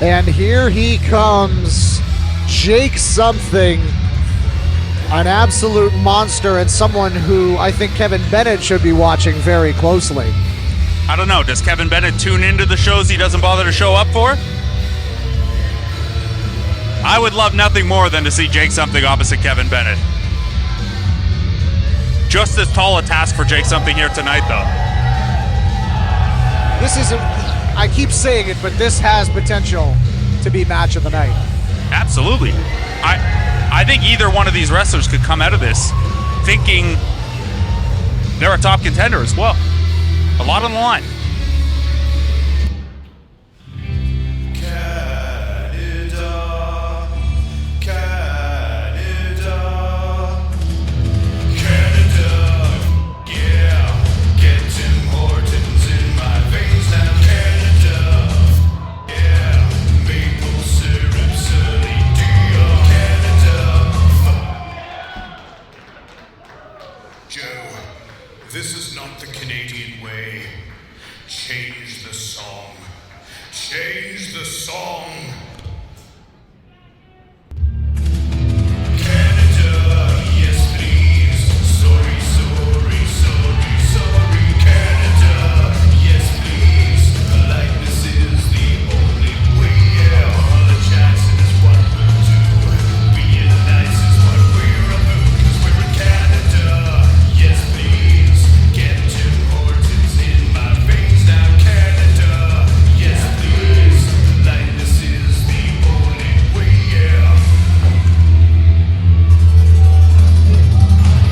And here he comes, Jake something, an absolute monster and someone who I think Kevin Bennett should be watching very closely. I don't know, does Kevin Bennett tune into the shows he doesn't bother to show up for? I would love nothing more than to see Jake something opposite Kevin Bennett. Just as tall a task for Jake something here tonight, though. This is, I keep saying it, but this has potential to be match of the night. Absolutely. I think either one of these wrestlers could come out of this thinking they're a top contender as well. A lot on the line. This is not the Canadian way. Change the song. Change the song. Canada, yes please. Sorry, sorry, sorry, sorry. Canada, yes please. Like this is the only way. Yeah, apologize is what we'll do. Being nice is what we're about. 'Cause we're in Canada. Yes please. Get Tim Hortons in my veins now, Canada. Yes, please. Like this is the only way, yeah.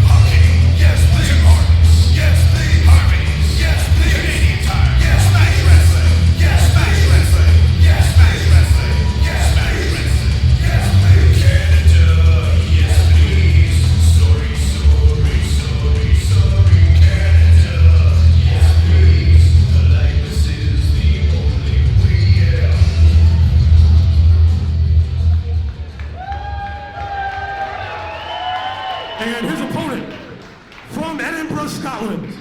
Hockey, yes, please. Tim Hortons, yes, please. Harvey's, yes, please. Canadian Tire, yes, Smash Wrestling, yes, Smash Wrestling, yes, Smash Wrestling, yes, Smash Wrestling, yes, please. Canada, yes, please. Sorry, sorry, sorry, sorry, Canada. Yes, please. Like this is the only way, yeah. And his opponent, from Edinburgh, Scotland,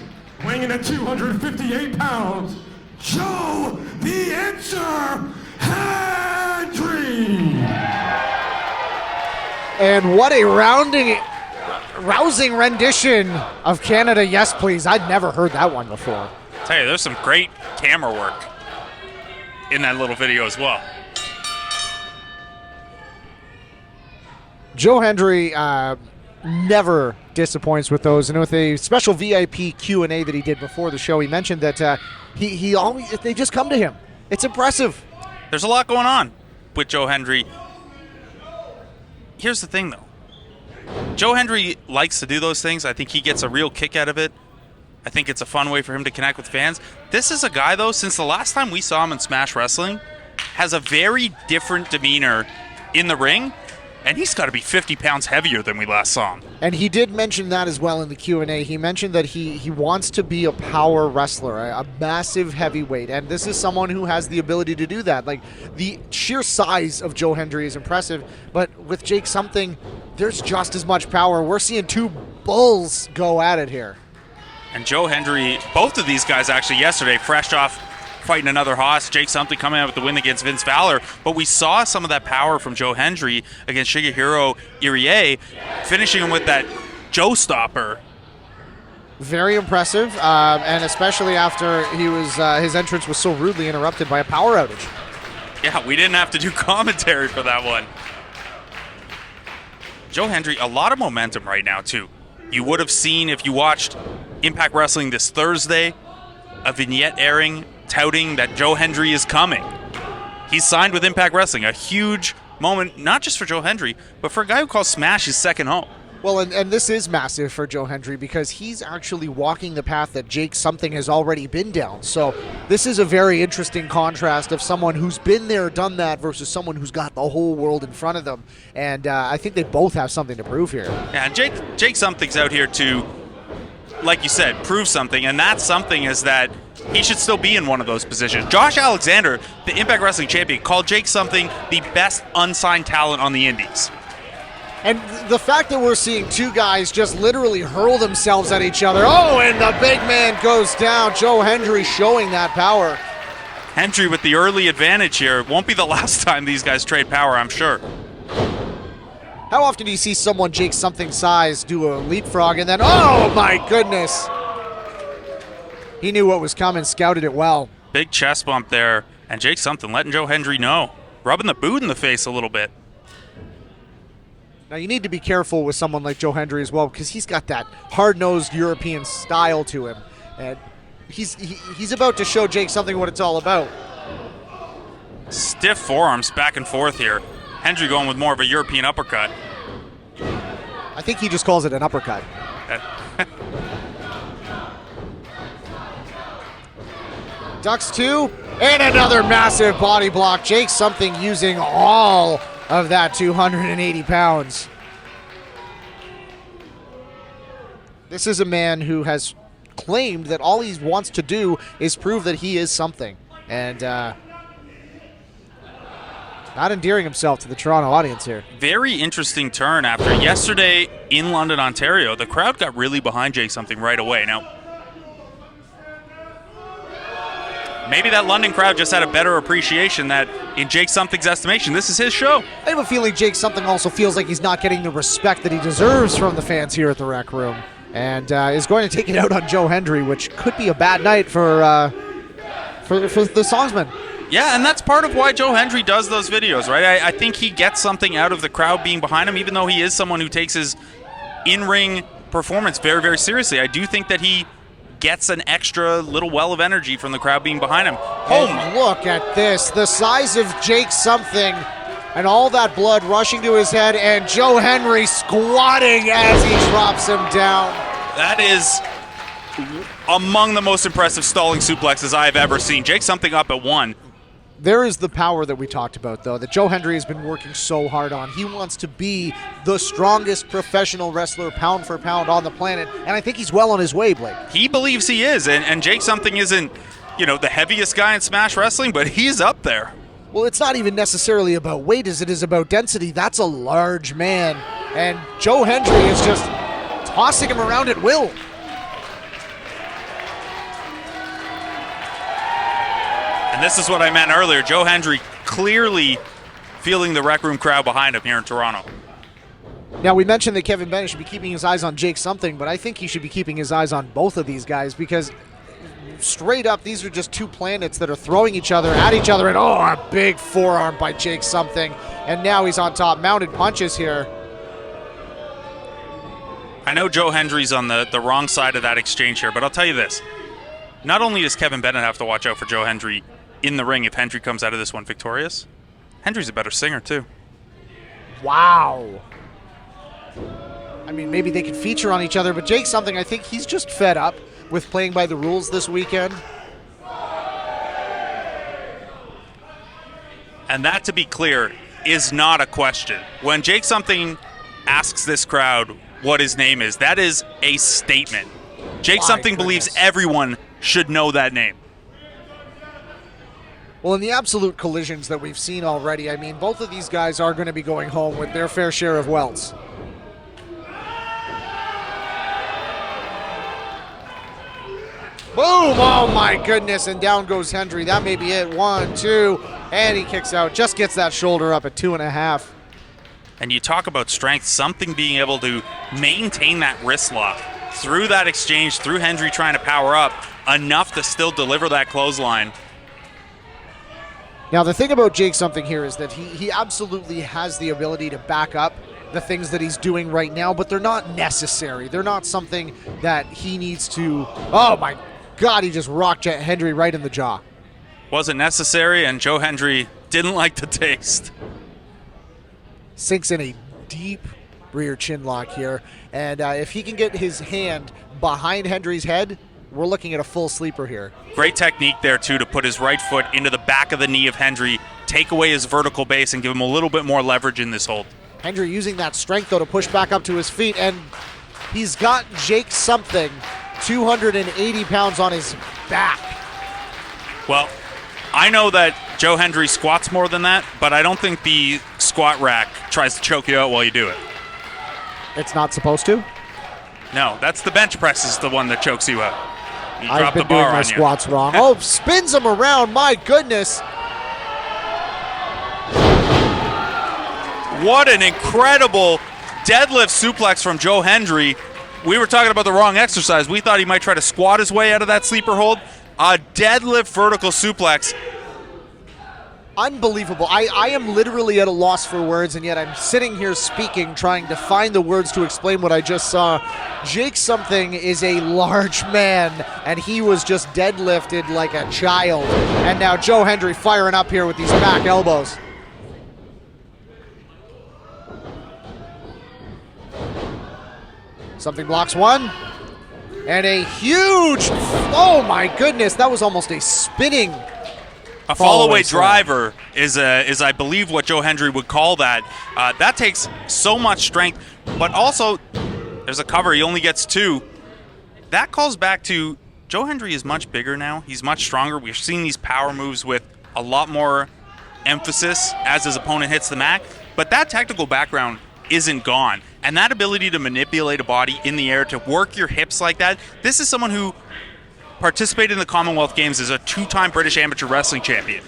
weighing in at 258 pounds, Joe the Answer Hendry. And what a rousing rendition of Canada, yes please. I'd never heard that one before. Tell you, there's some great camera work in that little video as well. Joe Hendry never disappoints with those, and with a special VIP Q&A that he did before the show, he mentioned that he always, they just come to him. It's impressive. There's a lot going on with Joe Hendry. Here's the thing, though. Joe Hendry likes to do those things. I think he gets a real kick out of it. I think it's a fun way for him to connect with fans. This is a guy, though, since the last time we saw him in Smash Wrestling, has a very different demeanor in the ring, and he's got to be 50 pounds heavier than we last saw him. And he did mention that as well in the Q&A. He mentioned that he wants to be a power wrestler, a massive heavyweight, and this is someone who has the ability to do that. Like, the sheer size of Joe Hendry is impressive, but with Jake something, there's just as much power. We're seeing two bulls go at it here. And Joe Hendry, both of these guys actually yesterday, fresh off fighting another hoss. Jake something coming out with the win against Vince Valor. But we saw some of that power from Joe Hendry against Shigehiro Irie, finishing him with that Joe Stopper. Very impressive, and especially after he was his entrance was so rudely interrupted by a power outage. Yeah, we didn't have to do commentary for that one. Joe Hendry, a lot of momentum right now, too. You would have seen, if you watched Impact Wrestling this Thursday, a vignette airing touting that Joe Hendry is coming. He's signed with Impact Wrestling, a huge moment, not just for Joe Hendry, but for a guy who calls Smash his second home. Well, and this is massive for Joe Hendry because he's actually walking the path that Jake something has already been down. So this is a very interesting contrast of someone who's been there, done that, versus someone who's got the whole world in front of them. And I think they both have something to prove here. Yeah, Jake something's out here to, like you said, prove something, and that something is that he should still be in one of those positions. Josh Alexander, the Impact Wrestling champion, called Jake something the best unsigned talent on the indies. And the fact that we're seeing two guys just literally hurl themselves at each other. Oh, and the big man goes down. Joe Hendry showing that power. Hendry with the early advantage here. Won't be the last time these guys trade power, I'm sure. How often do you see someone Jake something size do a leapfrog and then, oh my goodness. He knew what was coming, scouted it well. Big chest bump there, and Jake something letting Joe Hendry know. Rubbing the boot in the face a little bit. Now you need to be careful with someone like Joe Hendry as well because he's got that hard-nosed European style to him. And he's about to show Jake something what it's all about. Stiff forearms back and forth here. Hendry going with more of a European uppercut. I think he just calls it an uppercut. Ducks two, and another massive body block. Jake something using all of that 280 pounds. This is a man who has claimed that all he wants to do is prove that he is something. And not endearing himself to the Toronto audience here. Very interesting turn after yesterday in London, Ontario. The crowd got really behind Jake something right away. Now, maybe that London crowd just had a better appreciation that in Jake something's estimation, this is his show. I have a feeling Jake something also feels like he's not getting the respect that he deserves from the fans here at the Rec Room. And is going to take it out on Joe Hendry, which could be a bad night for the Songsman. Yeah, and that's part of why Joe Hendry does those videos, right? I think he gets something out of the crowd being behind him, even though he is someone who takes his in-ring performance very, very seriously. I do think that he gets an extra little well of energy from the crowd being behind him. And look at this, the size of Jake something, and all that blood rushing to his head, and Joe Hendry squatting as he drops him down. That is among the most impressive stalling suplexes I've ever seen. Jake something up at one. There is the power that we talked about, though, that Joe Hendry has been working so hard on. He wants to be the strongest professional wrestler pound for pound on the planet, and I think he's well on his way, Blake. He believes he is, and Jake something isn't, the heaviest guy in Smash Wrestling, but he's up there. Well, it's not even necessarily about weight as it is about density. That's a large man, and Joe Hendry is just tossing him around at will. And this is what I meant earlier. Joe Hendry clearly feeling the Rec Room crowd behind him here in Toronto. Now, we mentioned that Kevin Bennett should be keeping his eyes on Jake something, but I think he should be keeping his eyes on both of these guys because straight up, these are just two planets that are throwing each other at each other, and a big forearm by Jake something. And now he's on top. Mounted punches here. I know Joe Hendry's on the wrong side of that exchange here, but I'll tell you this. Not only does Kevin Bennett have to watch out for Joe Hendry in the ring if Hendry comes out of this one victorious, Hendry's a better singer too. Wow. I mean, maybe they could feature on each other, but Jake something, I think he's just fed up with playing by the rules this weekend. And that, to be clear, is not a question. When Jake something asks this crowd what his name is, that is a statement. Jake something believes everyone should know that name. Well, in the absolute collisions that we've seen already, I mean, both of these guys are going to be going home with their fair share of welts. Boom! Oh my goodness, and down goes Hendry. That may be it. 1, 2, and he kicks out. Just gets that shoulder up at 2.5. And you talk about strength, something being able to maintain that wrist lock through that exchange, through Hendry trying to power up, enough to still deliver that clothesline. Now, the thing about Jake something here is that he absolutely has the ability to back up the things that he's doing right now, but they're not necessary. They're not something that he needs to... Oh, my God, he just rocked Hendry right in the jaw. Wasn't necessary, and Joe Hendry didn't like the taste. Sinks in a deep rear chin lock here, and if he can get his hand behind Hendry's head, we're looking at a full sleeper here. Great technique there, too, to put his right foot into the back of the knee of Hendry, take away his vertical base, and give him a little bit more leverage in this hold. Hendry using that strength, though, to push back up to his feet, and he's got Jake something, 280 pounds on his back. Well, I know that Joe Hendry squats more than that, but I don't think the squat rack tries to choke you out while you do it. It's not supposed to? No, that's the bench press is the one that chokes you out. He I've dropped been the doing bar my on you. squats wrong. Oh, spins him around. My goodness. What an incredible deadlift suplex from Joe Hendry. We were talking about the wrong exercise. We thought he might try to squat his way out of that sleeper hold. A deadlift vertical suplex. Unbelievable. I am literally at a loss for words, and yet I'm sitting here speaking, trying to find the words to explain what I just saw. Jake Something is a large man, and he was just deadlifted like a child. And now Joe Hendry firing up here with these back elbows. Something blocks one. And a huge, oh my goodness, that was almost a spinning. A fall-away driver is I believe what Joe Hendry would call that. That takes so much strength, but also there's a cover. He only gets 2. That calls back to Joe Hendry is much bigger now. He's much stronger. We're seeing these power moves with a lot more emphasis as his opponent hits the mat, but that technical background isn't gone. And that ability to manipulate a body in the air, to work your hips like that, this is someone who participated in the Commonwealth Games as a 2-time British amateur wrestling champion.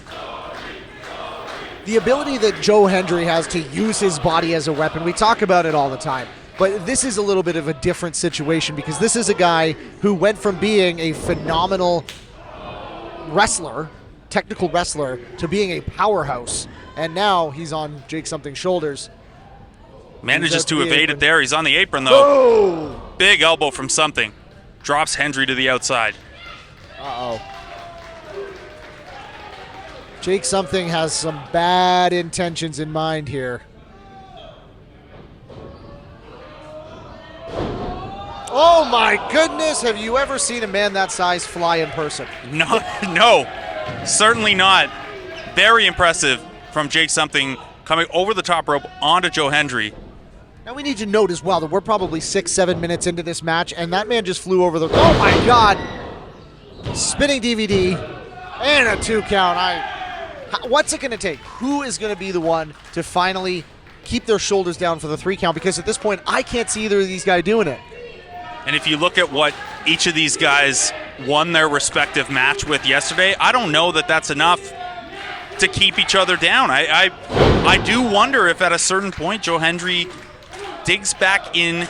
The ability that Joe Hendry has to use his body as a weapon, we talk about it all the time. But this is a little bit of a different situation because this is a guy who went from being a phenomenal wrestler, technical wrestler, to being a powerhouse. And now he's on Jake Something's shoulders. Manages to evade it there. He's on the apron, though. Oh! Big elbow from Something. Drops Hendry to the outside. Uh-oh. Jake Something has some bad intentions in mind here. Oh my goodness, have you ever seen a man that size fly in person? No, certainly not. Very impressive from Jake Something coming over the top rope onto Joe Hendry. Now we need to note as well that we're probably 6-7 minutes into this match, and that man just flew over the... Oh my God! Spinning DVD and a 2 count. What's it going to take? Who is going to be the one to finally keep their shoulders down for the 3 count? Because at this point, I can't see either of these guys doing it. And if you look at what each of these guys won their respective match with yesterday, I don't know that that's enough to keep each other down. I do wonder if at a certain point Joe Hendry digs back in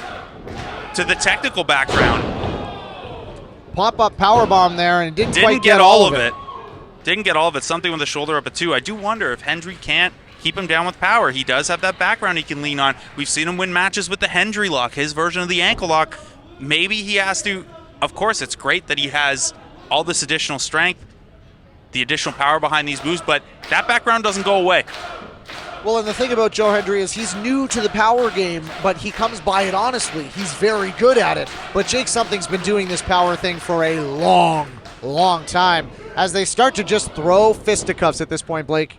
to the technical background. Pop-up powerbomb there, and Didn't quite get all of it. Didn't get all of it. Something with the shoulder up at 2. I do wonder if Hendry can't keep him down with power. He does have that background he can lean on. We've seen him win matches with the Hendry lock, his version of the ankle lock. Maybe he has to. Of course, it's great that he has all this additional strength, the additional power behind these moves, but that background doesn't go away. Well, and the thing about Joe Hendry is he's new to the power game, but he comes by it honestly. He's very good at it. But Jake Something's been doing this power thing for a long, long time. As they start to just throw fisticuffs at this point, Blake.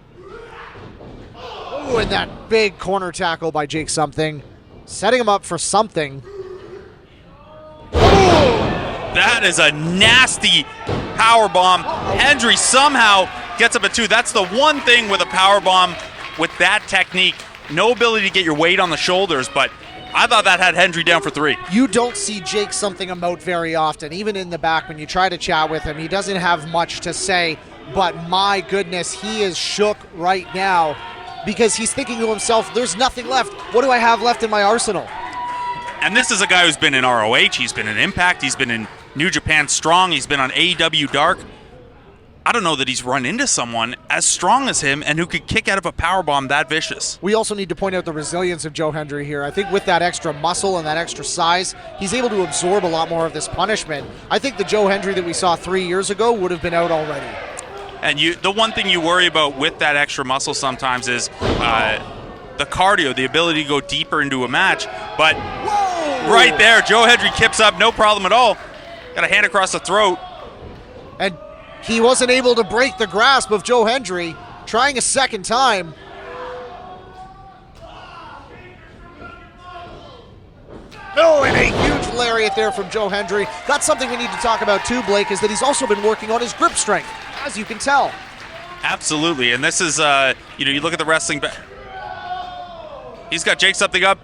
Ooh, and that big corner tackle by Jake Something. Setting him up for Something. That is a nasty power bomb. Hendry somehow gets up at 2. That's the one thing with a power bomb with that technique. No ability to get your weight on the shoulders, but I thought that had Hendry down for 3. You don't see Jake Something emote very often. Even in the back when you try to chat with him, he doesn't have much to say, but my goodness, he is shook right now because he's thinking to himself, there's nothing left. What do I have left in my arsenal? And this is a guy who's been in ROH, he's been in Impact, he's been in New Japan Strong, he's been on AEW Dark. I don't know that he's run into someone as strong as him and who could kick out of a powerbomb that vicious. We also need to point out the resilience of Joe Hendry here. I think with that extra muscle and that extra size, he's able to absorb a lot more of this punishment. I think the Joe Hendry that we saw 3 years ago would have been out already. And the one thing you worry about with that extra muscle sometimes is the cardio, the ability to go deeper into a match. But right there, Joe Hendry kips up, no problem at all. Got a hand across the throat. And he wasn't able to break the grasp of Joe Hendry, trying a second time. Oh, and a huge lariat there from Joe Hendry. That's something we need to talk about too, Blake, is that he's also been working on his grip strength, as you can tell. Absolutely, and this is, you look at the wrestling. He's got Jake Something up.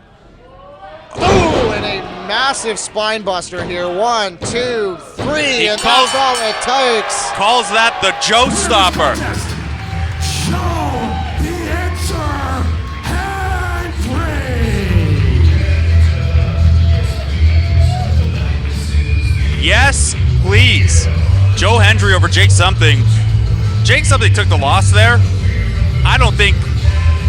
Oh, and a massive spine buster here. 1, 2, 3, He and calls- that's all it takes. Calls that the Joe Stopper. Show the answer, Hendry. Yes, please. Joe Hendry over Jake Something. Jake Something took the loss there. I don't think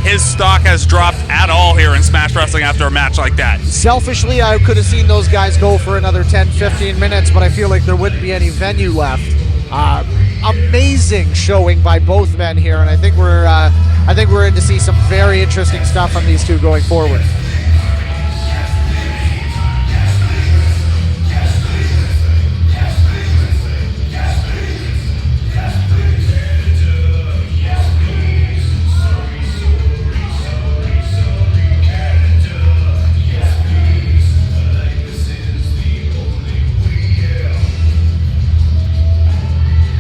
his stock has dropped at all here in Smash Wrestling after a match like that. Selfishly, I could have seen those guys go for another 10, 15 minutes, but I feel like there wouldn't be any venue left. Amazing showing by both men here, and I think we're in to see some very interesting stuff from these two going forward.